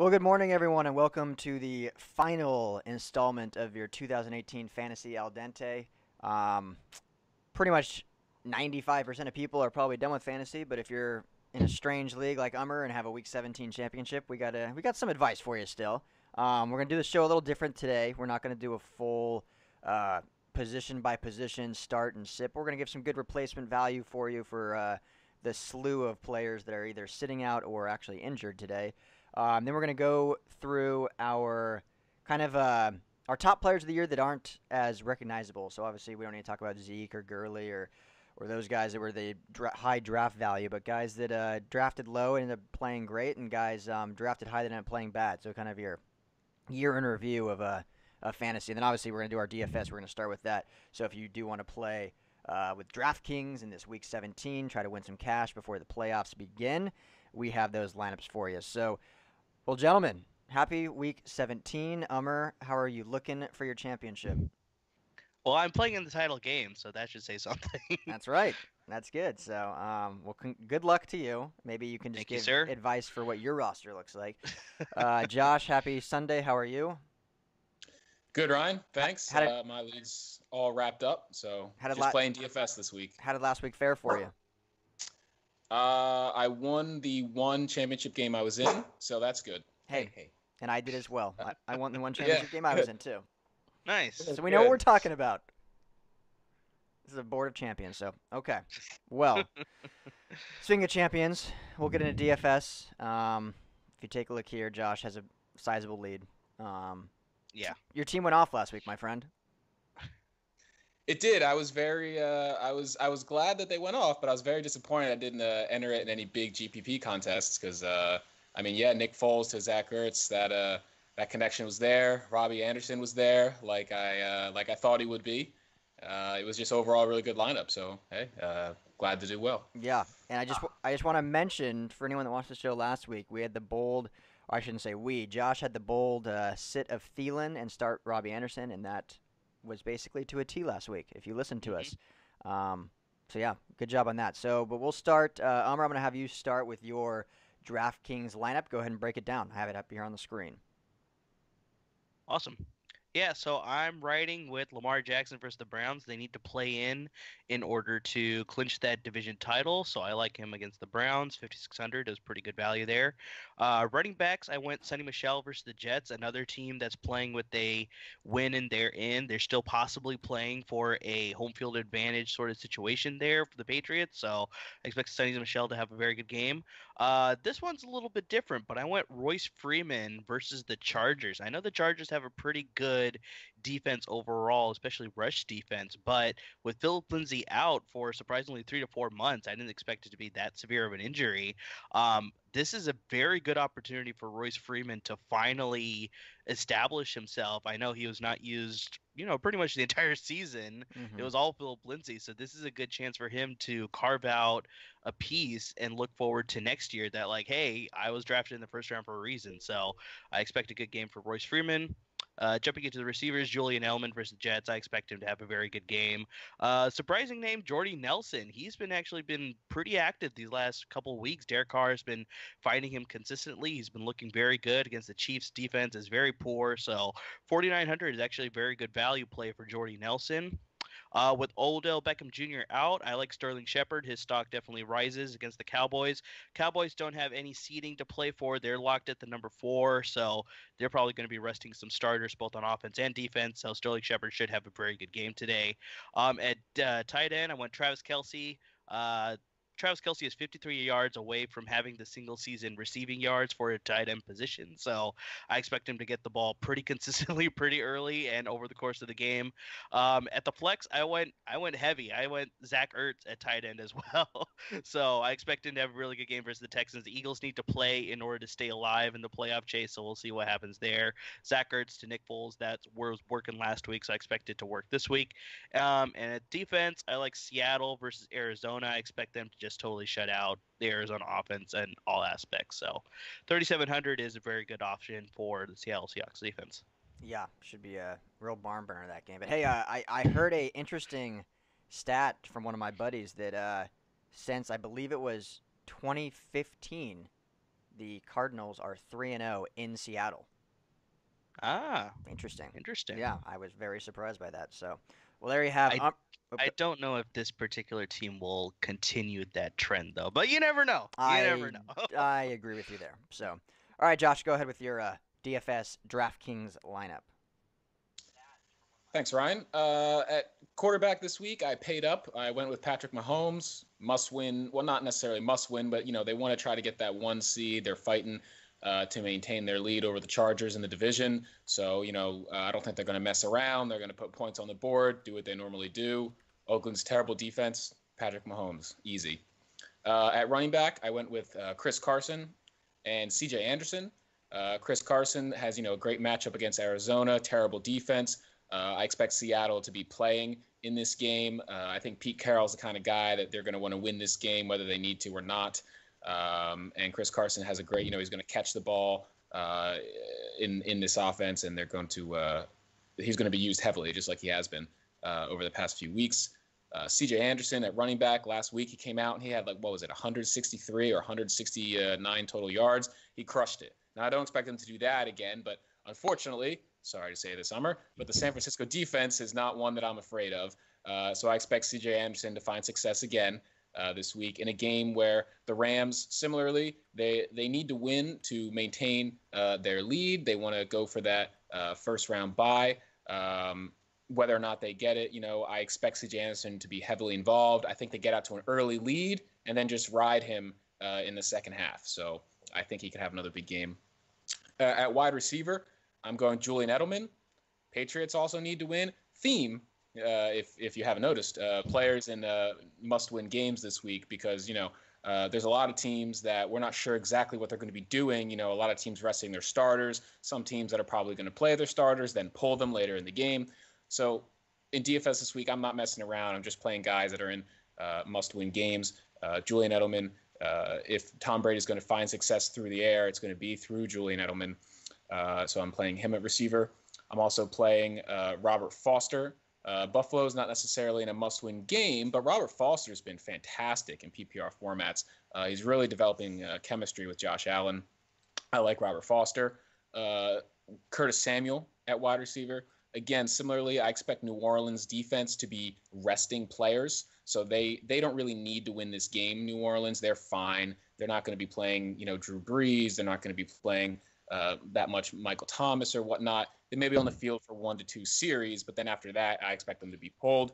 Well, good morning, everyone, and welcome to the final installment of your 2018 Fantasy Al Dente. Um, Pretty much 95% of people are probably done with fantasy, but if you're in a strange league like Ummer and have a Week 17 championship, we got some advice for you still. We're gonna do the show a little different today. We're not gonna do a full uh, position by position start and sip. We're gonna give some good replacement value for you for the slew of players that are either sitting out or actually injured today. Then we're going to go through our kind of our top players of the year that aren't as recognizable. So obviously we don't need to talk about Zeke or Gurley or those guys that were the high draft value, but guys that drafted low and ended up playing great, and guys drafted high that ended up playing bad. So kind of your year in review of fantasy. And then obviously we're going to do our DFS. We're going to start with that. So if you do want to play with DraftKings in this Week 17, try to win some cash before the playoffs begin, we have those lineups for you. So, well, gentlemen, happy Week 17. Ummer, how are you looking for your championship? Well, I'm playing in the title game, so that should say something. That's right. That's good. So, well, good luck to you. Maybe you can just Thank you, give sir. advice for what your roster looks like. Josh, happy Sunday. How are you? Good, Ryan. Thanks. How did My league's all wrapped up, so how did just la- playing DFS this week. how did last week fare for you? I won the one championship game I was in, so that's good. Hey, Hey. and I did as well. I won the one Yeah, championship game I was good. in too. Nice. So we know what Good. we're talking about. This is a board of champions. So okay. Well, speaking of champions, we'll get into DFS. If you take a look here, Josh has a sizable lead. Um, Yeah. your team went off last week, my friend. It did. I was very. I was glad that they went off, but I was very disappointed I didn't enter it in any big GPP contests because I mean, yeah, Nick Foles to Zach Ertz, that connection was there. Robbie Anderson was there, like I thought he would be. It was just overall a really good lineup. So hey, glad to do well. Yeah, and I just want to mention for anyone that watched the show last week, we had the bold, or I shouldn't say we. Josh had the bold sit of Thielen and start Robbie Anderson, and that was basically to a T last week. If you listened to hmm us, um, so yeah, good job on that. So, but we'll start. Amr, I'm going to have you start with your DraftKings lineup. Go ahead and break it down. I have it up here on the screen. Awesome. Yeah, so I'm riding with Lamar Jackson versus the Browns. They need to play in order to clinch that division title. So I like him against the Browns. 5,600 is pretty good value there. Running backs, I went Sonny Michel versus the Jets, another team that's playing with a win and they're in. They're still possibly playing for a home field advantage sort of situation there for the Patriots. So I expect Sonny Michel to have a very good game. This one's a little bit different, but I went Royce Freeman versus the Chargers. I know the Chargers have a pretty good defense overall, especially rush defense, but with Philip Lindsay out for surprisingly 3 to 4 months, I didn't expect it to be that severe of an injury. This is a very good opportunity for Royce Freeman to finally establish himself. I know he was not used, pretty much the entire season. It Mm-hmm. was all Philip Lindsay, so this is a good chance for him to carve out a piece and look forward to next year that like, hey, I was drafted in the first round for a reason. So I expect a good game for Royce Freeman. Jumping into the receivers, Julian Edelman versus the Jets. I expect him to have a very good game. Surprising name, Jordy Nelson. He's been actually been pretty active these last couple of weeks. Derek Carr has been finding him consistently. He's been looking very good against the Chiefs. Defense is very poor, so 4,900 is actually a very good value play for Jordy Nelson. With Odell Beckham Jr. out, I like Sterling Shepard. His stock definitely rises against the Cowboys. Cowboys don't have any seeding to play for. They're locked at the number 4, so they're probably going to be resting some starters both on offense and defense. So Sterling Shepard should have a very good game today. At tight end, I went Travis Kelsey. Travis Kelsey is 53 yards away from having the single season receiving yards for a tight end position. So I expect him to get the ball pretty consistently, pretty early, and over the course of the game. At the flex, I went heavy. I went Zach Ertz at tight end as well. So I expect him to have a really good game versus the Texans. The Eagles need to play in order to stay alive in the playoff chase. So we'll see what happens there. Zach Ertz to Nick Foles. That was working last week, so I expect it to work this week. And at defense, I like Seattle versus Arizona. I expect them to just totally shut out the Arizona offense in all aspects. So 3,700 is a very good option for the Seattle Seahawks defense. Yeah, should be a real barn burner that game. But hey, I heard a interesting stat from one of my buddies that since I believe it was 2015, the Cardinals are 3-0 in Seattle. Ah, Interesting. interesting. Yeah, I was very surprised by that. So, well, there you have. I I don't know if this particular team will continue that trend though, but you never know. You never I know. I agree with you there. So, all right, Josh, go ahead with your DFS DraftKings lineup. Thanks, Ryan. At quarterback this week, I paid up. I went with Patrick Mahomes. Must win. Well, not necessarily must win, but they want to try to get that 1 seed. They're fighting to maintain their lead over the Chargers in the division. So I don't think they're going to mess around. They're going to put points on the board, do what they normally do. Oakland's terrible defense. Patrick Mahomes, easy. At running back, I went with Chris Carson and C.J. Anderson. Chris Carson has a great matchup against Arizona. Terrible defense. I expect Seattle to be playing in this game. I think Pete Carroll's the kind of guy that they're going to want to win this game, whether they need to or not. And Chris Carson has a great, he's going to catch the ball in this offense, and he's going to be used heavily, just like he has been over the past few weeks. C.J. Anderson at running back last week, he came out and he had 163 or 169 total yards. He crushed it. Now I don't expect him to do that again, but unfortunately, sorry to say this summer, but the San Francisco defense is not one that I'm afraid of. So I expect C.J. Anderson to find success again this week in a game where the Rams, similarly, they need to win to maintain their lead. They want to go for that first round bye. Whether or not they get it, I expect C.J. Anderson to be heavily involved. I think they get out to an early lead and then just ride him in the second half. So I think he could have another big game. At wide receiver, I'm going Julian Edelman. Patriots also need to win. Theme, if you haven't noticed, players in must-win games this week because, there's a lot of teams that we're not sure exactly what they're going to be doing. A lot of teams resting their starters. Some teams that are probably going to play their starters, then pull them later in the game. So in DFS this week, I'm not messing around. I'm just playing guys that are in must-win games. Julian Edelman, if Tom Brady is going to find success through the air, it's going to be through Julian Edelman. So I'm playing him at receiver. I'm also playing Robert Foster. Buffalo is not necessarily in a must-win game, but Robert Foster has been fantastic in PPR formats. He's really developing chemistry with Josh Allen. I like Robert Foster. Curtis Samuel at wide receiver. Again, similarly, I expect New Orleans defense to be resting players. So they don't really need to win this game, New Orleans. They're fine. They're not going to be playing, Drew Brees. They're not going to be playing that much Michael Thomas or whatnot. They may be on the field for 1 to 2 series, but then after that, I expect them to be pulled.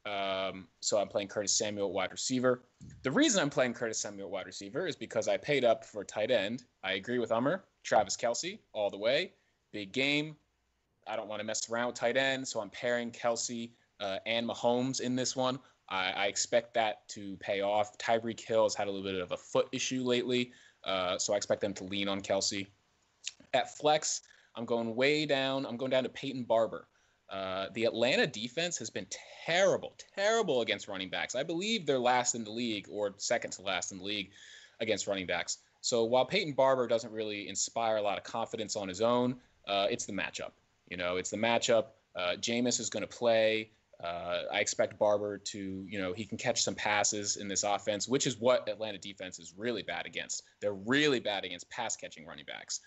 So I'm playing Curtis Samuel at wide receiver. The reason I'm playing Curtis Samuel at wide receiver is because I paid up for tight end. I agree with Hummer. Travis Kelce all the way. Big game. I don't want to mess around with tight end, so I'm pairing Kelce and Mahomes in this one. I expect that to pay off. Tyreek Hill has had a little bit of a foot issue lately, so I expect them to lean on Kelce. At flex, I'm going way down. I'm going down to Peyton Barber. The Atlanta defense has been terrible against running backs. I believe they're last in the league or second to last in the league against running backs. So while Peyton Barber doesn't really inspire a lot of confidence on his own, it's the matchup. It's the matchup. Jameis is going to play. I expect Barber to, he can catch some passes in this offense, which is what Atlanta defense is really bad against. They're really bad against pass-catching running backs.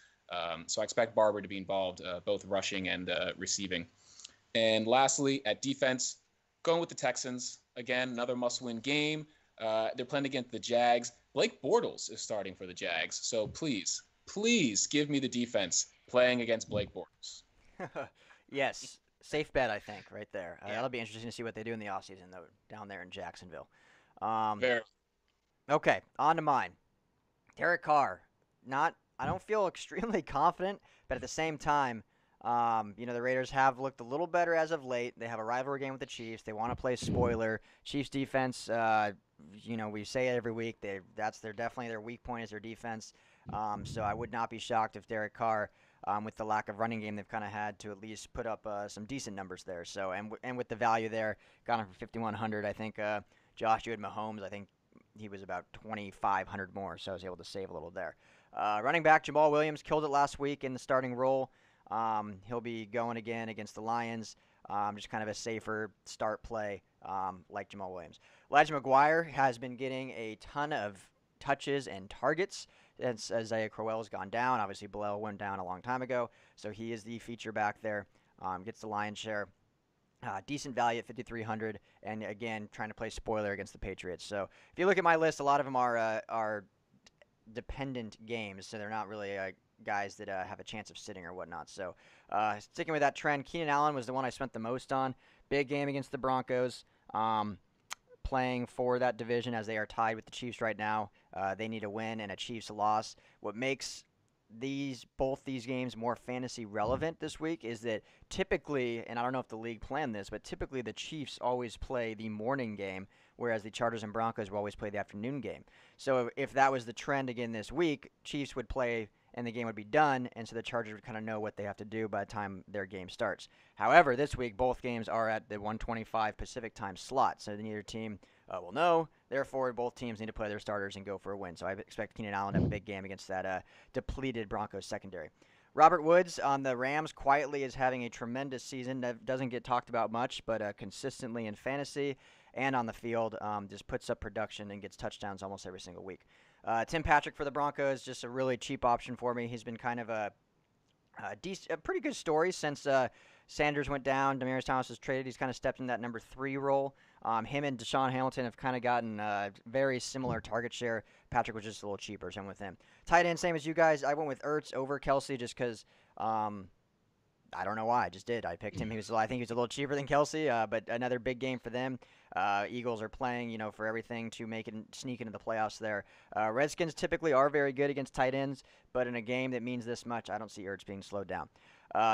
So I expect Barber to be involved both rushing and receiving. And lastly, at defense, going with the Texans. Again, another must-win game. They're playing against the Jags. Blake Bortles is starting for the Jags. So please give me the defense playing against Blake Bortles. Yes, safe bet, I think, right there. Yeah. That'll be interesting to see what they do in the offseason, though, down there in Jacksonville. Very. Okay, on to mine. Derek Carr. I don't feel extremely confident, but at the same time, the Raiders have looked a little better as of late. They have a rivalry game with the Chiefs. They want to play spoiler. Chiefs defense, we say it every week. They're definitely their weak point is their defense. So I would not be shocked if Derek Carr, with the lack of running game they've kind of had, to at least put up some decent numbers there. So and with the value there, got him for 5,100. I think Josh, you had Mahomes. I think he was about 2,500 more, so I was able to save a little there. Running back Jamal Williams killed it last week in the starting role. He'll be going again against the Lions. Just kind of a safer start play like Jamal Williams. Elijah McGuire has been getting a ton of touches and targets. Since Isaiah Crowell's gone down. Obviously, Bilal went down a long time ago, so he is the feature back there. Gets the lion's share. Decent value at 5,300, and again, trying to play spoiler against the Patriots. So if you look at my list, a lot of them are dependent games, so they're not really guys that have a chance of sitting or whatnot. So sticking with that trend, Keenan Allen was the one I spent the most on. Big game against the Broncos. Playing for that division as they are tied with the Chiefs right now. They need a win and a Chiefs loss. What makes both these games more fantasy relevant this week is that typically, and I don't know if the league planned this, but typically the Chiefs always play the morning game, whereas the Chargers and Broncos will always play the afternoon game. So if that was the trend again this week, Chiefs would play and the game would be done, and so the Chargers would kind of know what they have to do by the time their game starts. However, this week both games are at the 1:25 Pacific time slot, so neither team will know. Therefore, both teams need to play their starters and go for a win. So I expect Keenan Allen to have a big game against that depleted Broncos secondary. Robert Woods on the Rams quietly is having a tremendous season. That doesn't get talked about much, but consistently in fantasy and on the field, just puts up production and gets touchdowns almost every single week. Tim Patrick for the Broncos, just a really cheap option for me. He's been kind of a pretty good story since Sanders went down. Demaryius Thomas was traded. He's kind of stepped in that number 3 role. Him and Deshaun Hamilton have kind of gotten very similar target share. Patrick was just a little cheaper, so I went with him. Tight end, same as you guys. I went with Ertz over Kelsey just because I don't know why. I just did. I picked him. I think he was a little cheaper than Kelsey, but another big game for them. Eagles are playing, for everything to sneak into the playoffs there. Redskins typically are very good against tight ends, but in a game that means this much, I don't see Ertz being slowed down.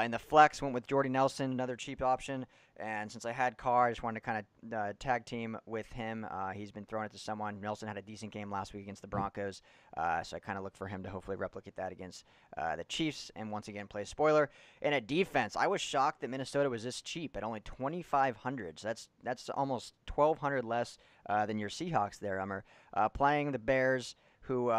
In the flex, went with Jordy Nelson, another cheap option. And since I had Carr, I just wanted to kind of tag team with him. He's been throwing it to someone. Nelson had a decent game last week against the Broncos, so I kind of look for him to hopefully replicate that against the Chiefs and once again play spoiler. And at defense, I was shocked that Minnesota was this cheap at only 2,500. So that's almost 1,200 less than your Seahawks there, Ummer. Playing the Bears, who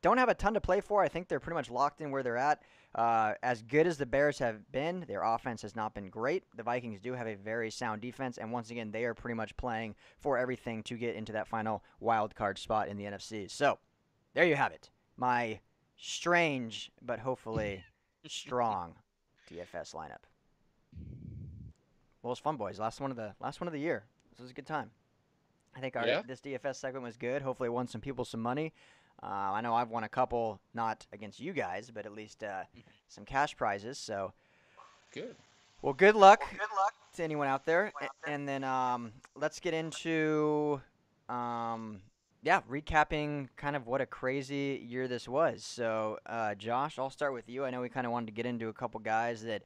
don't have a ton to play for. I think they're pretty much locked in where they're at. As good as the Bears have been, their offense has not been great. The Vikings do have a very sound defense, and once again, they are pretty much playing for everything to get into that final wild card spot in the NFC. So, there you have it. My strange, but hopefully strong DFS lineup. Well, it's fun, boys. Last one of the year. This was a good time. I think this DFS segment was good. Hopefully, it won some people some money. I know I've won a couple, not against you guys, but at least some cash prizes. So, good. Well, good luck to anyone out there. And then let's get into, recapping kind of what a crazy year this was. So, Josh, I'll start with you. I know we kind of wanted to get into a couple guys that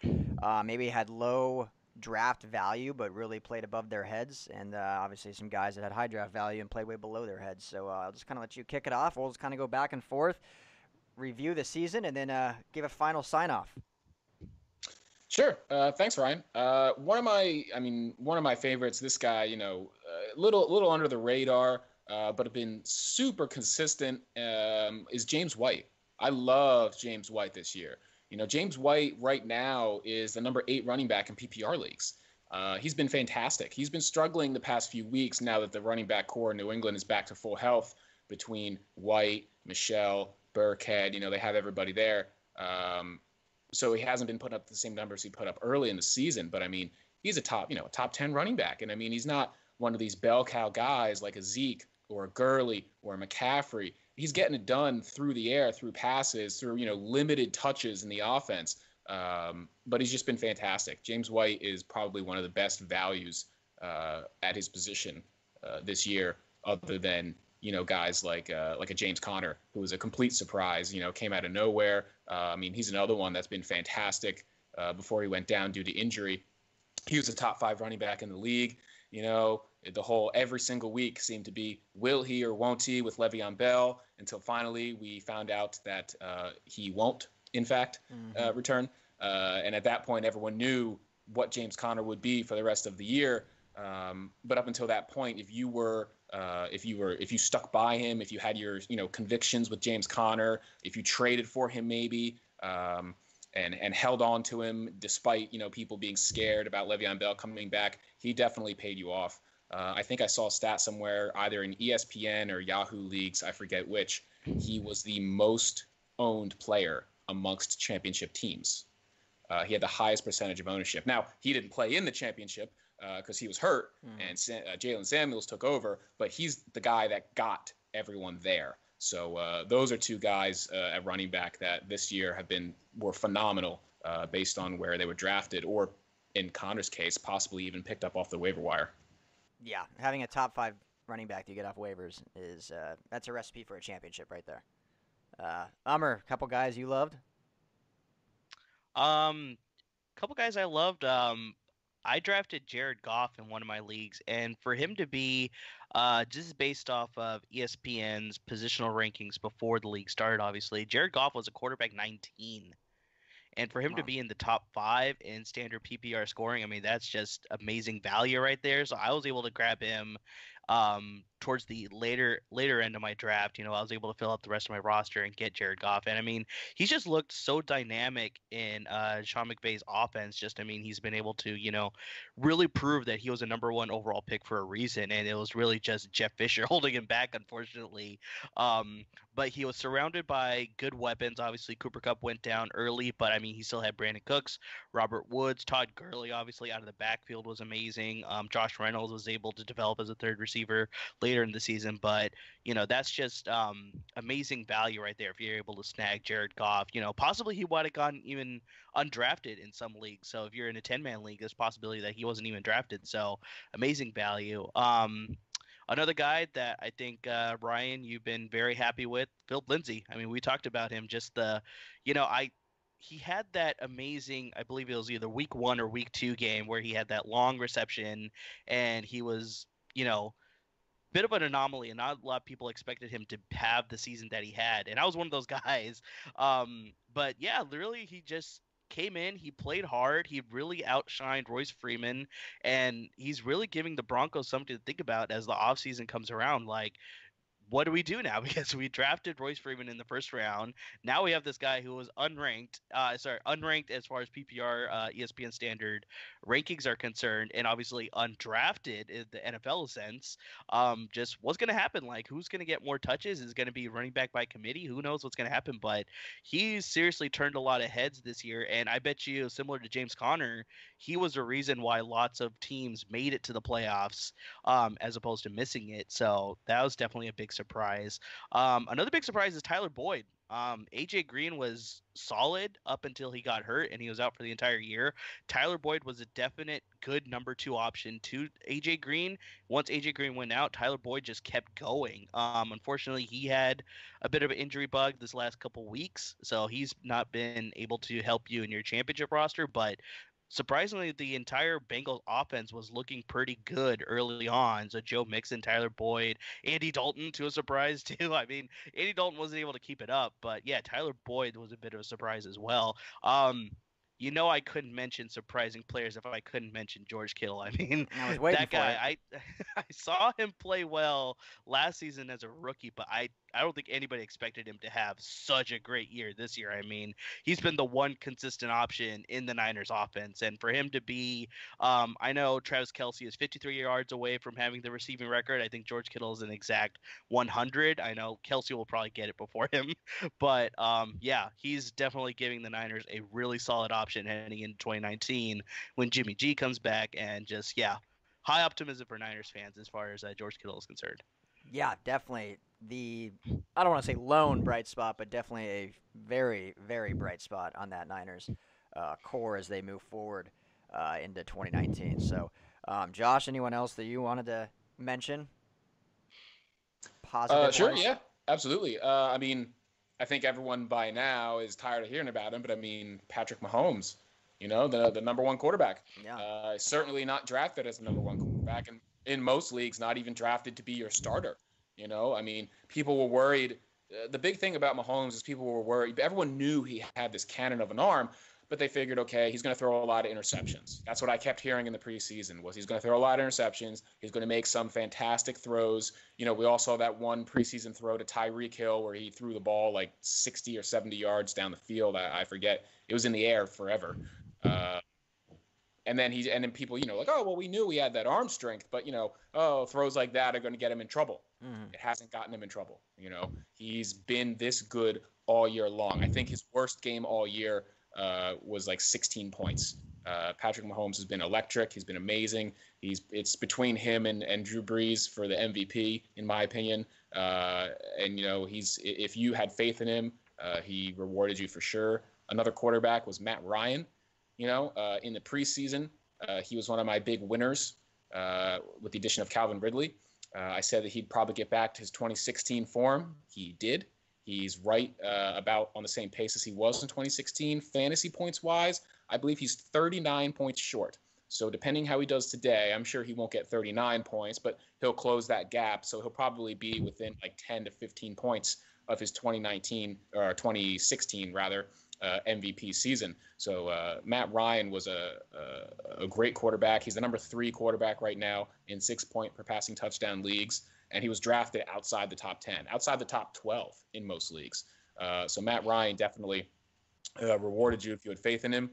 maybe had low draft value but really played above their heads, and obviously some guys that had high draft value and played way below their heads. So I'll just kind of let you kick it off. We'll just kind of go back and forth, review the season, and then give a final sign-off. Sure. Thanks, Ryan. One of my favorites, this guy, little under the radar, but have been super consistent, is James White. I love James White this year. James White right now is the number 8 running back in PPR leagues. He's been fantastic. He's been struggling the past few weeks now that the running back core in New England is back to full health between White, Michelle, Burkhead. They have everybody there. So he hasn't been putting up the same numbers he put up early in the season. But, he's a top 10 running back. And, he's not one of these bell cow guys like a Zeke or a Gurley or a McCaffrey. He's getting it done through the air, through passes, through, limited touches in the offense. But he's just been fantastic. James White is probably one of the best values at his position this year, other than, guys like a James Conner, who was a complete surprise, came out of nowhere. He's another one that's been fantastic before he went down due to injury. He was a top 5 running back in the league. Every single week seemed to be, will he or won't he with Le'Veon Bell, until finally we found out that he won't, in fact, return. And at that point, everyone knew what James Conner would be for the rest of the year. But up until that point, if you stuck by him, if you had your, convictions with James Conner, if you traded for him maybe, and held on to him despite, people being scared about Le'Veon Bell coming back, he definitely paid you off. I think I saw a stat somewhere, either in ESPN or Yahoo leagues, I forget which, he was the most owned player amongst championship teams. He had the highest percentage of ownership. Now, he didn't play in the championship because he was hurt, and Jalen Samuels took over, but he's the guy that got everyone there. So those are two guys at running back that this year were phenomenal based on where they were drafted, or in Connor's case, possibly even picked up off the waiver wire. Yeah, having a top 5 running back that you get off waivers is that's a recipe for a championship right there. Ummer, a couple guys you loved? Couple guys I loved. I drafted Jared Goff in one of my leagues, and for him to be just based off of ESPN's positional rankings before the league started, obviously, Jared Goff was a quarterback 19. And for him to Wow. be in the top 5 in standard PPR scoring, I mean, that's just amazing value right there. So I was able to grab him towards the later end of my draft. You know, I was able to fill out the rest of my roster and get Jared Goff. And I mean, he's just looked so dynamic in Sean McVay's offense. Just, I mean, he's been able to, you know, really prove that he was a number 1 overall pick for a reason. And it was really just Jeff Fisher holding him back, unfortunately. But he was surrounded by good weapons. Obviously, Cooper Kupp went down early, but I mean, he still had Brandon Cooks, Robert Woods, Todd Gurley, obviously out of the backfield was amazing. Josh Reynolds was able to develop as a third receiver later in the season, but you know that's just amazing value right there. If you're able to snag Jared Goff, you know possibly he would have gone even undrafted in some leagues. So if you're in a 10-man league, there's a possibility that he wasn't even drafted. So amazing value. Another guy that I think, Ryan, you've been very happy with, Phil Lindsay. I mean, we talked about him. Just he had that amazing, I believe it was either week 1 or week 2 game where he had that long reception, and he was, you know, bit of an anomaly, and not a lot of people expected him to have the season that he had. And I was one of those guys. But yeah, literally, he just came in, he played hard, he really outshined Royce Freeman, and he's really giving the Broncos something to think about as the offseason comes around. Like, what do we do now? Because we drafted Royce Freeman in the first round. Now we have this guy who was unranked as far as PPR ESPN standard rankings are concerned, and obviously undrafted in the NFL sense. Just what's going to happen? Like, who's going to get more touches? Is it going to be running back by committee? Who knows what's going to happen? But he's seriously turned a lot of heads this year, and I bet you, similar to James Conner, he was a reason why lots of teams made it to the playoffs as opposed to missing it. So that was definitely a big surprise. Another big surprise is Tyler Boyd. AJ Green was solid up until he got hurt and he was out for the entire year. Tyler Boyd was a definite good number 2 option to AJ Green. Once AJ Green went out, Tyler Boyd just kept going. Unfortunately, he had a bit of an injury bug this last couple weeks, so he's not been able to help you in your championship roster, but surprisingly, the entire Bengals offense was looking pretty good early on. So Joe Mixon, Tyler Boyd, Andy Dalton, to a surprise too. I mean, Andy Dalton wasn't able to keep it up, but yeah, Tyler Boyd was a bit of a surprise as well. You know, I couldn't mention surprising players if I couldn't mention George Kittle. I mean, I was waiting that for it. guy, I saw him play well last season as a rookie, but I don't think anybody expected him to have such a great year this year. I mean, he's been the one consistent option in the Niners offense. And for him to be, I know Travis Kelce is 53 yards away from having the receiving record. I think George Kittle is an exact 100. I know Kelce will probably get it before him. But yeah, he's definitely giving the Niners a really solid option heading into 2019 when Jimmy G comes back. And just, yeah, high optimism for Niners fans as far as George Kittle is concerned. Yeah, definitely I don't want to say lone bright spot, but definitely a very, very bright spot on that Niners core as they move forward into 2019. So, Josh, anyone else that you wanted to mention? Positive Sure, wise? yeah, absolutely. I mean, I think everyone by now is tired of hearing about him, but I mean, Patrick Mahomes, the number 1 quarterback, Yeah. certainly not drafted as the number 1 quarterback, and in most leagues, not even drafted to be your starter. I mean, people were worried. The big thing about Mahomes is people were worried. Everyone knew he had this cannon of an arm, but they figured, okay, he's going to throw a lot of interceptions. That's what I kept hearing in the preseason was he's going to throw a lot of interceptions. He's going to make some fantastic throws. We all saw that one preseason throw to Tyreek Hill where he threw the ball like 60 or 70 yards down the field. I forget. It was in the air forever. And then people, like, oh, well, we knew he had that arm strength, but throws like that are going to get him in trouble. Mm-hmm. It hasn't gotten him in trouble. He's been this good all year long. I think his worst game all year was like 16 points. Patrick Mahomes has been electric. He's been amazing. It's between him and Drew Brees for the MVP, in my opinion. If you had faith in him, he rewarded you for sure. Another quarterback was Matt Ryan. In the preseason, he was one of my big winners with the addition of Calvin Ridley. I said that he'd probably get back to his 2016 form. He did. He's right about on the same pace as he was in 2016 fantasy points wise. I believe he's 39 points short. So depending how he does today, I'm sure he won't get 39 points, but he'll close that gap. So he'll probably be within like 10 to 15 points of his 2016 rather, MVP season. So Matt Ryan was a great quarterback. He's the number 3 quarterback right now in 6-point per passing touchdown leagues. And he was drafted outside the top 10, outside the top 12 in most leagues. So Matt Ryan definitely rewarded you if you had faith in him.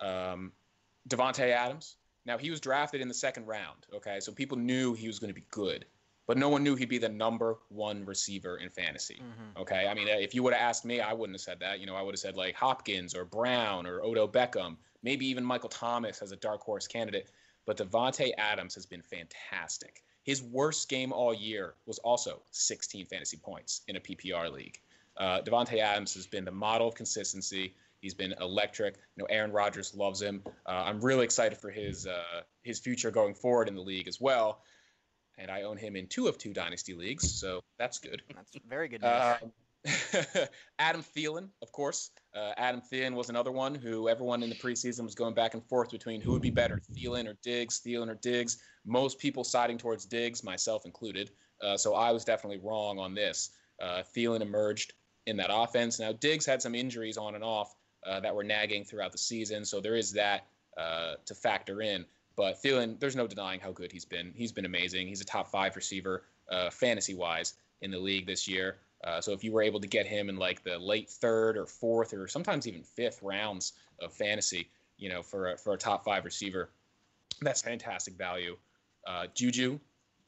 Devontae Adams. Now, he was drafted in the 2nd round, okay? So people knew he was going to be good, but no one knew he'd be the number 1 receiver in fantasy, okay? I mean, if you would have asked me, I wouldn't have said that. I would have said like Hopkins or Brown or Odell Beckham, maybe even Michael Thomas as a dark horse candidate. But Devontae Adams has been fantastic. His worst game all year was also 16 fantasy points in a PPR league. Devontae Adams has been the model of consistency. He's been electric. Aaron Rodgers loves him. I'm really excited for his future going forward in the league as well. And I own him in 2 of 2 dynasty leagues, so that's good. That's very good news. Adam Thielen, of course. Adam Thielen was another one who everyone in the preseason was going back and forth between who would be better, Thielen or Diggs. Most people siding towards Diggs, myself included. So I was definitely wrong on this. Thielen emerged in that offense. Now, Diggs had some injuries on and off that were nagging throughout the season, so there is that to factor in. But Thielen, there's no denying how good he's been. He's been amazing. He's a top 5 receiver fantasy-wise in the league this year. So if you were able to get him in like the late 3rd or 4th or sometimes even 5th rounds of fantasy, for a top 5 receiver, that's fantastic value. Juju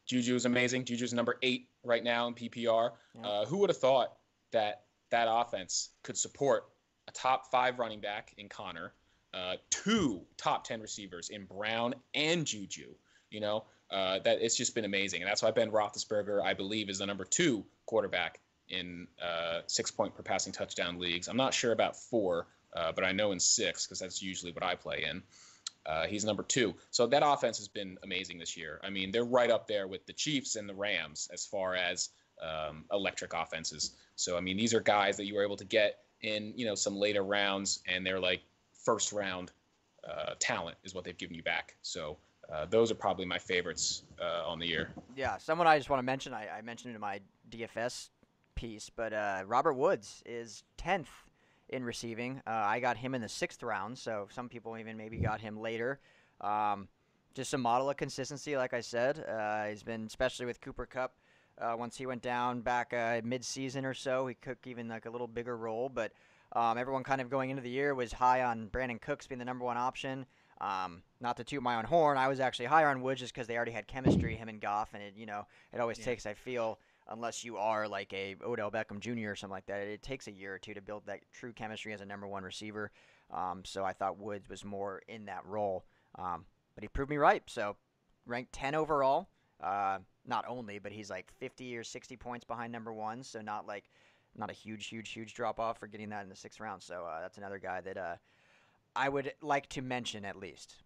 is amazing. Juju's number 8 right now in PPR. Yeah. Who would have thought that offense could support a top 5 running back in Connor, 2 top 10 receivers in Brown and Juju? That it's just been amazing. And that's why Ben Roethlisberger, I believe, is the number 2 quarterback in 6-point per passing touchdown leagues. I'm not sure about 4, but I know in 6 because that's usually what I play in. He's number 2. So that offense has been amazing this year. I mean, they're right up there with the Chiefs and the Rams as far as electric offenses. So, I mean, these are guys that you were able to get in, some later rounds, and they're like first round talent is what they've given you back. So those are probably my favorites on the year. Yeah, someone I just want to mention, I mentioned in my DFS piece, but Robert Woods is 10th in receiving. I got him in the 6th round, so some people even maybe got him later. Just a model of consistency, like I said. He's been, especially with Cooper Kupp, once he went down back mid-season or so, he took even like a little bigger role, but everyone kind of going into the year was high on Brandon Cooks being the number 1 option. Not to toot my own horn, I was actually higher on Woods just because they already had chemistry, him and Goff, and it always takes, I feel, unless you are like a Odell Beckham Jr. or something like that, it takes a year or 2 to build that true chemistry as a number 1 receiver. So I thought Woods was more in that role, but he proved me right. So ranked 10 overall. Not only, but he's like 50 or 60 points behind number 1, so not a huge drop off for getting that in the 6th round. So that's another guy that I would like to mention at least.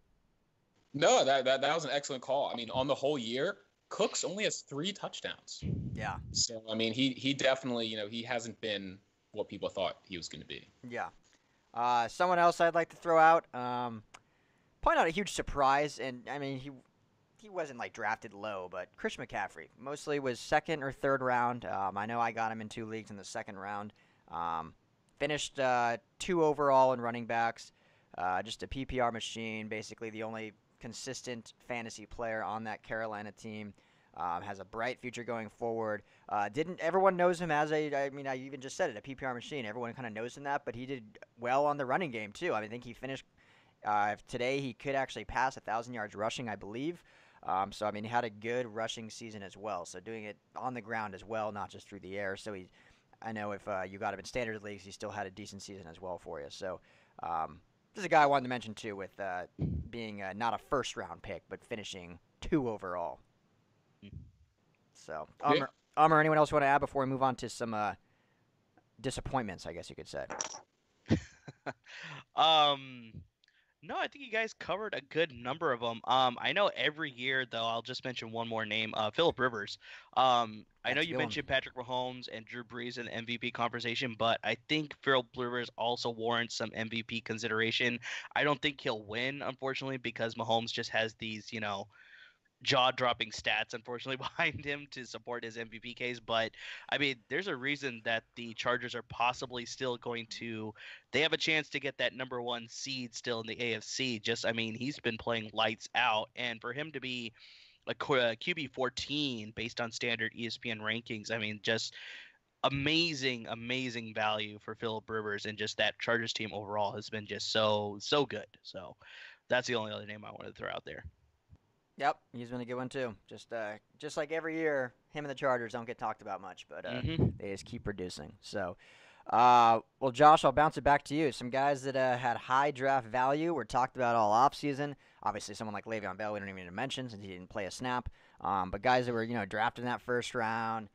No, that was an excellent call. I mean, on the whole year, Cooks only has 3 touchdowns. Yeah. So I mean, he definitely, he hasn't been what people thought he was going to be. Yeah. Someone else I'd like to throw out, probably not a huge surprise, and I mean he wasn't like drafted low, but Chris McCaffrey mostly was 2nd or 3rd round. I know I got him in 2 leagues in the 2nd round. Finished 2 overall in running backs. Just a PPR machine, basically the only consistent fantasy player on that Carolina team. Has a bright future going forward. Everyone knows him as I even just said it, a PPR machine. Everyone kind of knows him that, but he did well on the running game too. I think he finished Today he could actually pass 1,000 yards rushing, I believe. So I mean, he had a good rushing season as well. So doing it on the ground as well, not just through the air. So I know if you got him in standard leagues, he still had a decent season as well for you. So this is a guy I wanted to mention too, with being not a first round pick, but finishing 2 overall. So, anyone else want to add before we move on to some disappointments, I guess you could say? No, I think you guys covered a good number of them. I know every year, though, I'll just mention one more name, Philip Rivers. I know you mentioned Patrick Mahomes and Drew Brees in the MVP conversation, but I think Philip Rivers also warrants some MVP consideration. I don't think he'll win, unfortunately, because Mahomes just has these, jaw-dropping stats, unfortunately, behind him to support his MVP case. But I mean, there's a reason that the Chargers are possibly still going to. They have a chance to get that number 1 seed still in the AFC. I mean, he's been playing lights out, and for him to be a QB 14 based on standard ESPN rankings, I mean, just amazing, amazing value for Philip Rivers, and just that Chargers team overall has been just so good. So that's the only other name I wanted to throw out there. Yep, he's been a good one too. Just like every year, him and the Chargers don't get talked about much, but they just keep producing. So, well, Josh, I'll bounce it back to you. Some guys that had high draft value were talked about all offseason. Obviously, someone like Le'Veon Bell, we don't even need to mention since he didn't play a snap. But guys that were drafted in that first round,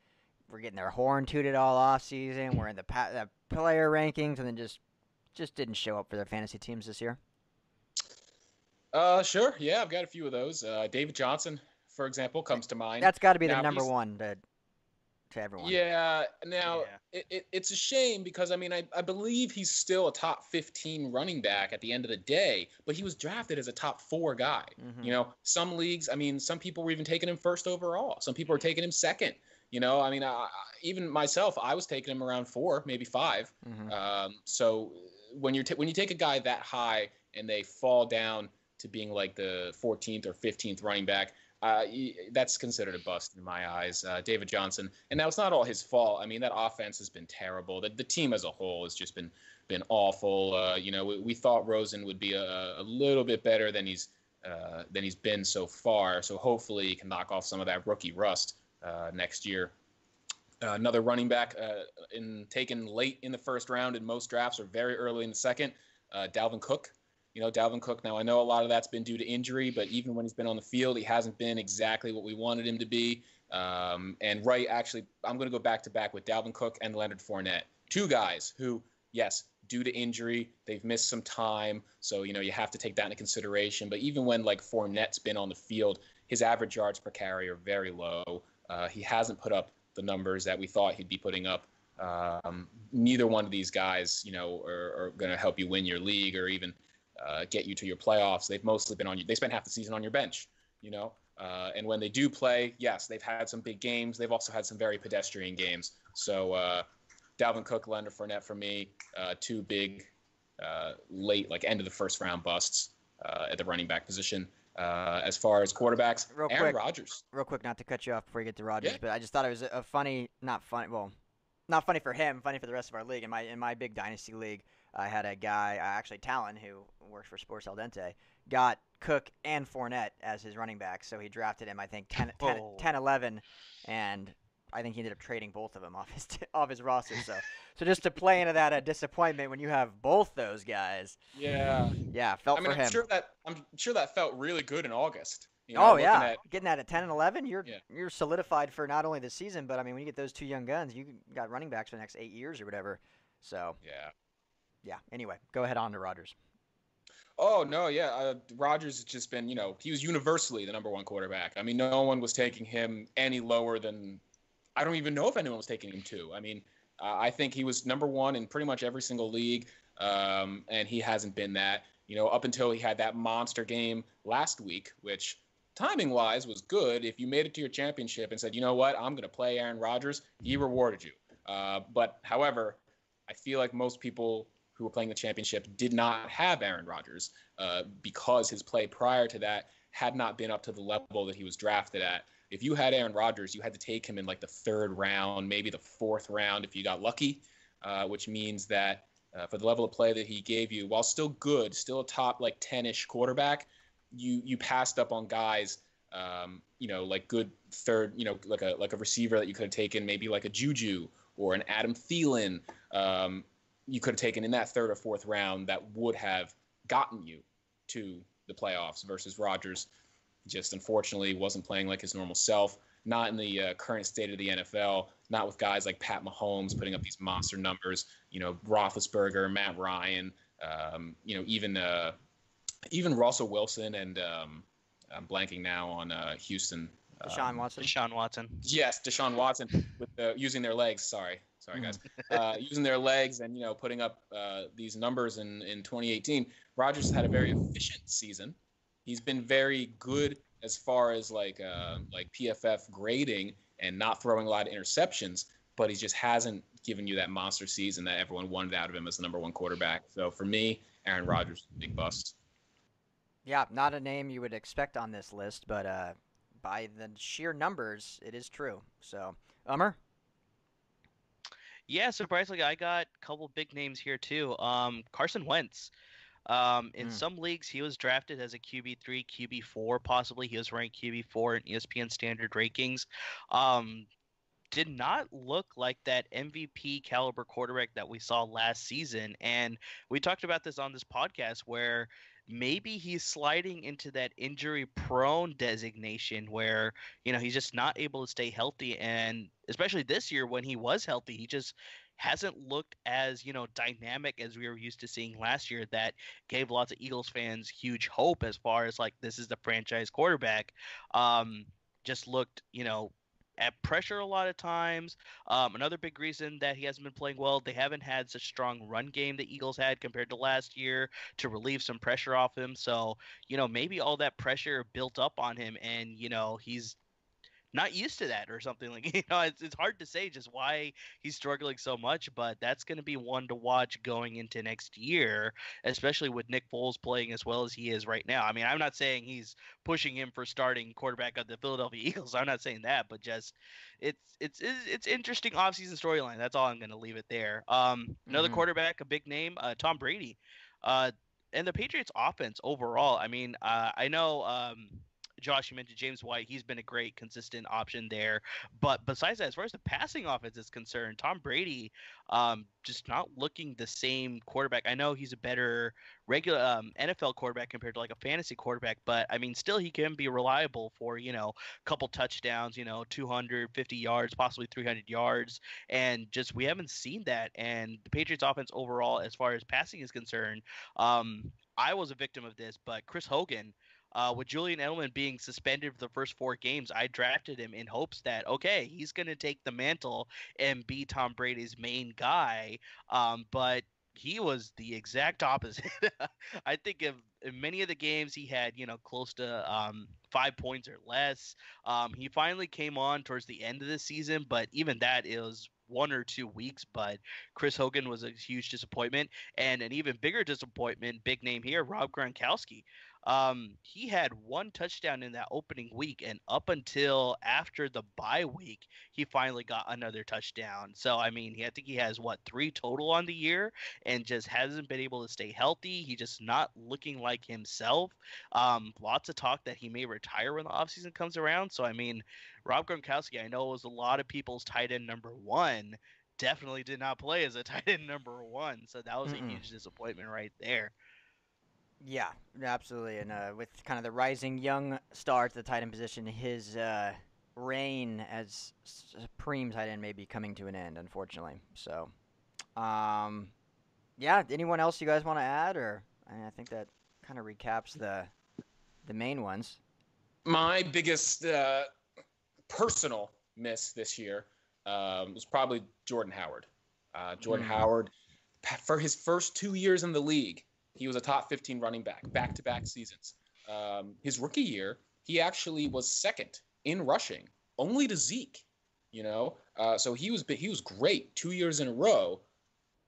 were getting their horn tooted all offseason. Were in the player rankings, and then just didn't show up for their fantasy teams this year. Sure. Yeah, I've got a few of those. David Johnson, for example, comes to mind. That's got to be the number one to everyone. Yeah. Now, it's a shame because, I mean, I believe he's still a top 15 running back at the end of the day, but he was drafted as a top 4 guy. Mm-hmm. Some leagues, I mean, some people were even taking him first overall. Some people were taking him second. I mean, even myself, I was taking him around 4, maybe 5. Mm-hmm. So when you take a guy that high and they fall down to being like the 14th or 15th running back, that's considered a bust in my eyes. David Johnson, and now it's not all his fault. I mean, that offense has been terrible. The team as a whole has just been awful. We thought Rosen would be a little bit better than he's been so far. So hopefully he can knock off some of that rookie rust next year. Another running back taken late in the first round in most drafts or very early in the second, Dalvin Cook. Dalvin Cook, now I know a lot of that's been due to injury, but even when he's been on the field, he hasn't been exactly what we wanted him to be. Actually, I'm going to go back-to-back with Dalvin Cook and Leonard Fournette. 2 guys who, yes, due to injury, they've missed some time, so, you have to take that into consideration. But even when, like, Fournette's been on the field, his average yards per carry are very low. He hasn't put up the numbers that we thought he'd be putting up. Neither one of these guys, are going to help you win your league or even get you to your playoffs. They've mostly been they spent half the season on your bench, and when they do play, yes, they've had some big games. They've also had some very pedestrian games. So Dalvin Cook, Leonard Fournette for me, 2 big late, like end of the first round busts at the running back position. As far as quarterbacks, Aaron Rodgers. Real quick, not to cut you off before you get to Rodgers, but I just thought it was a funny, not funny for him, funny for the rest of our league. In my big dynasty league, I had a guy, actually Talon, who works for Sports El Dente, got Cook and Fournette as his running back. So he drafted him, I think, 10, 11, and I think he ended up trading both of them off his roster. So just to play into that disappointment when you have both those guys. Yeah, felt for him. I'm sure that felt really good in August. Getting that at 10 and 11, you're solidified for not only the season, but I mean, when you get those 2 young guns, you got running backs for the next 8 years or whatever. So yeah. Anyway, go ahead on to Rodgers. Oh no, yeah. Rodgers has just been, he was universally the number 1 quarterback. I mean, no one was taking him any lower than. I don't even know if anyone was taking him 2. I mean, I think he was number 1 in pretty much every single league, and he hasn't been that. Up until he had that monster game last week, which timing-wise was good. If you made it to your championship and said, you know what, I'm going to play Aaron Rodgers, he rewarded you. But however, I feel like most people who were playing the championship did not have Aaron Rodgers because his play prior to that had not been up to the level that he was drafted at. If you had Aaron Rodgers, you had to take him in like the 3rd round, maybe the 4th round if you got lucky, which means that for the level of play that he gave you, while still good, still a top like 10-ish quarterback, you passed up on guys, like good third, like a receiver that you could have taken, maybe like a Juju or an Adam Thielen. You could have taken in that third or fourth round that would have gotten you to the playoffs versus Rodgers. Just unfortunately wasn't playing like his normal self. Not in the current state of the NFL. Not with guys like Pat Mahomes putting up these monster numbers. Roethlisberger, Matt Ryan. Even Russell Wilson and I'm blanking now on Houston. Deshaun Watson. Deshaun Watson. Yes, Deshaun Watson with using their legs. Sorry, guys. Using their legs and putting up these numbers in 2018. Rodgers had a very efficient season. He's been very good as far as like PFF grading and not throwing a lot of interceptions, but he just hasn't given you that monster season that everyone wanted out of him as the number one quarterback. So for me, Aaron Rodgers, big bust. Yeah, not a name you would expect on this list, but by the sheer numbers, it is true. So, Umar? Yeah, surprisingly, I got a couple big names here too. Carson Wentz. In some leagues, he was drafted as a QB3, QB4, possibly. He was ranked QB4 in ESPN standard rankings. Did not look like that MVP caliber quarterback that we saw last season. And we talked about this on this podcast where maybe he's sliding into that injury prone designation where, he's just not able to stay healthy. And especially this year when he was healthy, he just hasn't looked as, dynamic as we were used to seeing last year. That gave lots of Eagles fans huge hope as far as like, this is the franchise quarterback. Just looked, at pressure a lot of times. Another big reason that he hasn't been playing well, they haven't had such strong run game the Eagles had compared to last year to relieve some pressure off him. So, maybe all that pressure built up on him and, he's not used to that or something. Like, it's hard to say just why he's struggling so much, but that's going to be one to watch going into next year, especially with Nick Foles playing as well as he is right now. I mean, I'm not saying he's pushing him for starting quarterback of the Philadelphia Eagles. I'm not saying that, but just it's interesting offseason storyline. That's all I'm going to leave it there. Another quarterback, a big name, Tom Brady. And the Patriots offense overall, I mean, I know Josh, you mentioned James White. He's been a great, consistent option there. But besides that, as far as the passing offense is concerned, Tom Brady just not looking the same quarterback. I know he's a better regular NFL quarterback compared to like a fantasy quarterback, but I mean, still he can be reliable for, a couple touchdowns, 250 yards, possibly 300 yards. And just we haven't seen that. And the Patriots offense overall, as far as passing is concerned, I was a victim of this, but Chris Hogan, with Julian Edelman being suspended for the first 4 games, I drafted him in hopes that, okay, he's going to take the mantle and be Tom Brady's main guy. But he was the exact opposite. I think in many of the games he had, close to 5 points or less. He finally came on towards the end of the season, but even that is 1 or 2 weeks. But Chris Hogan was a huge disappointment, and an even bigger disappointment, big name here, Rob Gronkowski. He had 1 touchdown in that opening week, and up until after the bye week, he finally got another touchdown. So, I mean, I think he has, 3 total on the year, and just hasn't been able to stay healthy. He just not looking like himself. Lots of talk that he may retire when the offseason comes around. So, I mean, Rob Gronkowski, I know was a lot of people's tight end number 1. Definitely did not play as a tight end number 1. So that was a huge disappointment right there. Yeah, absolutely. And with kind of the rising young star at the tight end position, his reign as supreme tight end may be coming to an end, unfortunately. So, yeah. Anyone else you guys want to add, or I think that kind of recaps the main ones. My biggest personal miss this year was probably Jordan Howard. Jordan Howard, for his first 2 years in the league, he was a top 15 running back-to-back seasons. His rookie year, he actually was second in rushing, only to Zeke. So he was great 2 years in a row,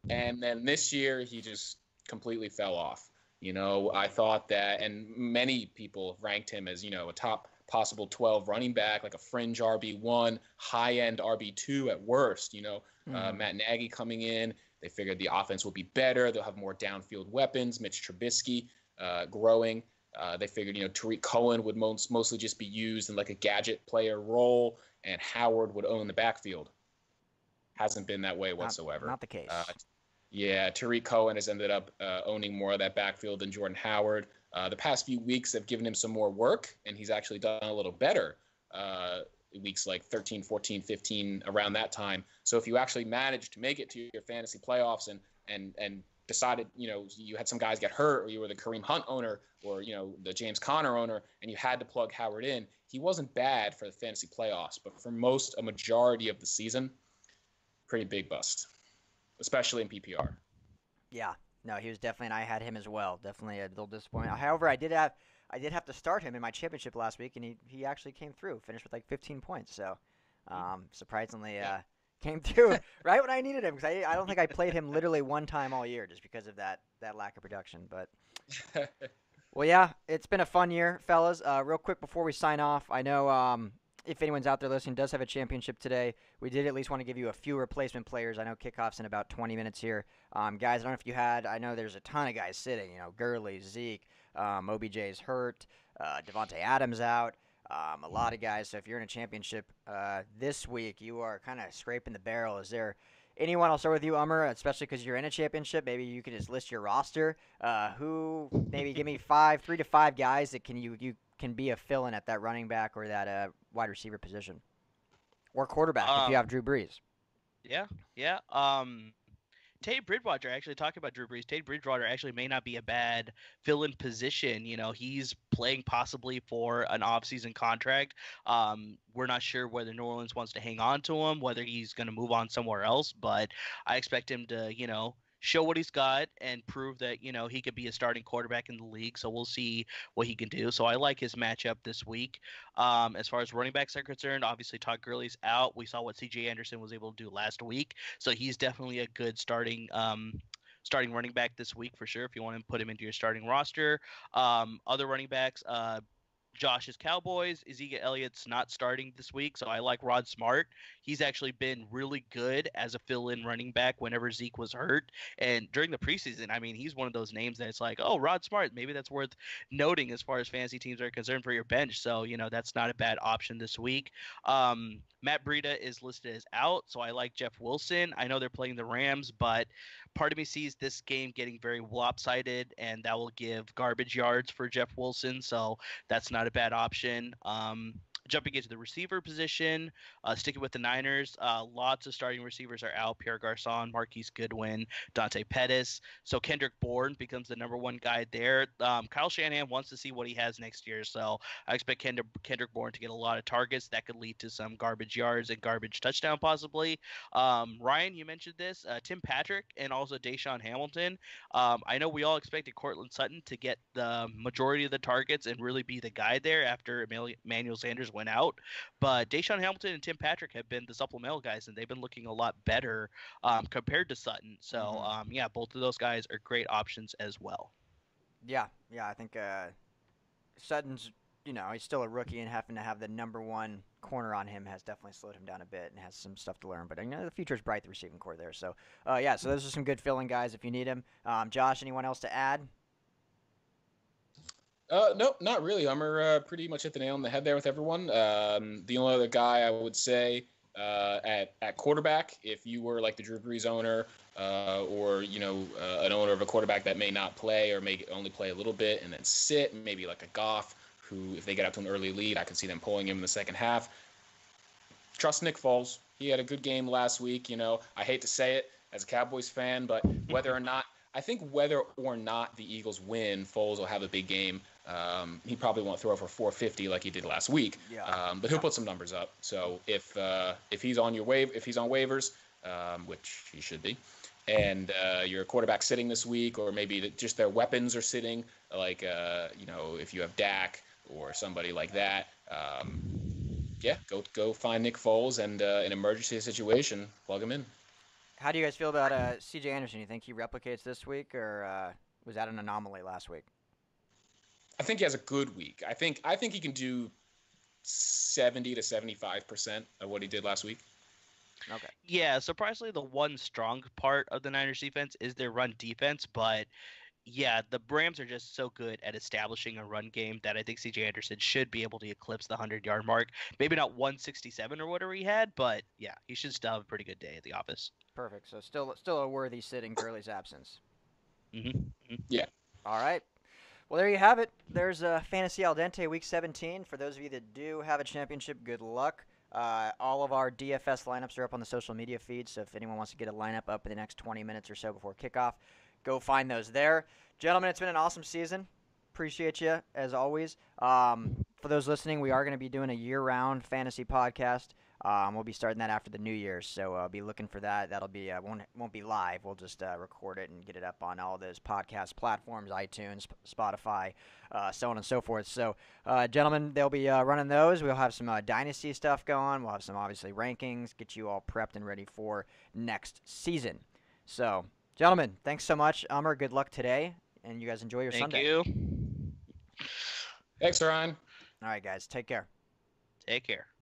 and then this year he just completely fell off. I thought that, and many people ranked him as a top possible 12 running back, like a fringe RB1, high-end RB2 at worst. Matt Nagy coming in, They figured the offense will be better. They'll have more downfield weapons. Mitch Trubisky growing. They figured, Tariq Cohen would mostly just be used in like a gadget player role, and Howard would own the backfield. Hasn't been that way whatsoever. Not the case. Yeah, Tariq Cohen has ended up owning more of that backfield than Jordan Howard. The past few weeks have given him some more work, and he's actually done a little better weeks like 13, 14, 15, around that time. So if you actually managed to make it to your fantasy playoffs and decided, you had some guys get hurt, or you were the Kareem Hunt owner, or, the James Conner owner, and you had to plug Howard in, he wasn't bad for the fantasy playoffs. But for a majority of the season, pretty big bust, especially in PPR. Yeah, no, he was definitely, and I had him as well. Definitely a little disappointed. However, I did have to start him in my championship last week, and he actually came through, finished with like 15 points. So, surprisingly, came through right when I needed him, because I don't think I played him literally one time all year just because of that lack of production. But well, yeah, it's been a fun year, fellas. Real quick before we sign off, I know if anyone's out there listening does have a championship today, we did at least want to give you a few replacement players. I know kickoff's in about 20 minutes here. Guys, I don't know if you had, I know there's a ton of guys sitting, Gurley, Zeke, OBJ's hurt, Devontae Adams out, a lot of guys. So if you're in a championship this week, you are kind of scraping the barrel. Is there anyone, I'll start with you, Ummer, especially because you're in a championship, maybe you could just list your roster. Who, maybe give me 3 to 5 guys that you can be a fill-in at that running back or that wide receiver position, or quarterback if you have Drew Brees. Yeah. Teddy Bridgewater, actually talking about Drew Brees, Teddy Bridgewater actually may not be a bad fill-in position. He's playing possibly for an off-season contract. We're not sure whether New Orleans wants to hang on to him, whether he's going to move on somewhere else, but I expect him to, show what he's got and prove that, he could be a starting quarterback in the league. So we'll see what he can do. So I like his matchup this week. As far as running backs are concerned, obviously Todd Gurley's out. We saw what C.J. Anderson was able to do last week. So he's definitely a good starting running back this week for sure if you want to put him into your starting roster. Other running backs, Josh's Cowboys, Ezekiel Elliott's not starting this week, so I like Rod Smart. He's actually been really good as a fill-in running back whenever Zeke was hurt. And during the preseason, I mean, he's one of those names that it's like, oh, Rod Smart, maybe that's worth noting as far as fantasy teams are concerned for your bench. So, that's not a bad option this week. Matt Breida is listed as out, so I like Jeff Wilson. I know they're playing the Rams, but part of me sees this game getting very lopsided, and that will give garbage yards for Jeff Wilson, so that's not a bad option. Jumping into the receiver position, sticking with the Niners, lots of starting receivers are out. Pierre Garçon, Marquise Goodwin, Dante Pettis. So Kendrick Bourne becomes the number one guy there. Kyle Shanahan wants to see what he has next year, so I expect Kendrick Bourne to get a lot of targets. That could lead to some garbage yards and garbage touchdown possibly. Ryan, you mentioned this. Tim Patrick and also Deshaun Hamilton. I know we all expected Cortland Sutton to get the majority of the targets and really be the guy there after Emmanuel Sanders went out, but Deshaun Hamilton and Tim Patrick have been the supplemental guys, and they've been looking a lot better compared to Sutton. So, both of those guys are great options as well. Yeah, I think Sutton's, he's still a rookie, and having to have the number one corner on him has definitely slowed him down a bit and has some stuff to learn. But the future's bright, the receiving core there. So, so those are some good filling guys if you need him. Josh, anyone else to add? Nope, not really. Ummer pretty much hit the nail on the head there with everyone. The only other guy I would say at quarterback, if you were like the Drew Brees owner or an owner of a quarterback that may not play or may only play a little bit and then sit, maybe like a Goff, who if they get out to an early lead, I could see them pulling him in the second half. Trust Nick Foles. He had a good game last week. I hate to say it as a Cowboys fan, but whether or not the Eagles win, Foles will have a big game. He probably won't throw for 450 like he did last week, but he'll put some numbers up. So if he's on waivers, which he should be, and your quarterback sitting this week, or maybe just their weapons are sitting, like if you have Dak or somebody like that, go find Nick Foles and in an emergency situation, plug him in. How do you guys feel about C.J. Anderson? You think he replicates this week, or was that an anomaly last week? I think he has a good week. I think he can do 70 to 75% of what he did last week. Okay. Yeah, surprisingly, the one strong part of the Niners defense is their run defense, but yeah, the Rams are just so good at establishing a run game that I think CJ Anderson should be able to eclipse the 100-yard mark. Maybe not 167 or whatever he had, but yeah, he should still have a pretty good day at the office. Perfect. So still a worthy sit in Gurley's absence. Hmm. Yeah. All right. Well, there you have it. There's Fantasy Al Dente Week 17. For those of you that do have a championship, good luck. All of our DFS lineups are up on the social media feed, so if anyone wants to get a lineup up in the next 20 minutes or so before kickoff, go find those there. Gentlemen, it's been an awesome season. Appreciate you, as always. For those listening, we are going to be doing a year-round fantasy podcast. We'll be starting that after the New Year's, so be looking for that. That'll be won't be live. We'll just record it and get it up on all those podcast platforms, iTunes, Spotify, so on and so forth. So, gentlemen, they'll be running those. We'll have some dynasty stuff going. We'll have some obviously rankings, get you all prepped and ready for next season. So, gentlemen, thanks so much. Umar, good luck today, and you guys enjoy your Thank Sunday. you. Thanks, Ryan. All right, guys, take care. Take care.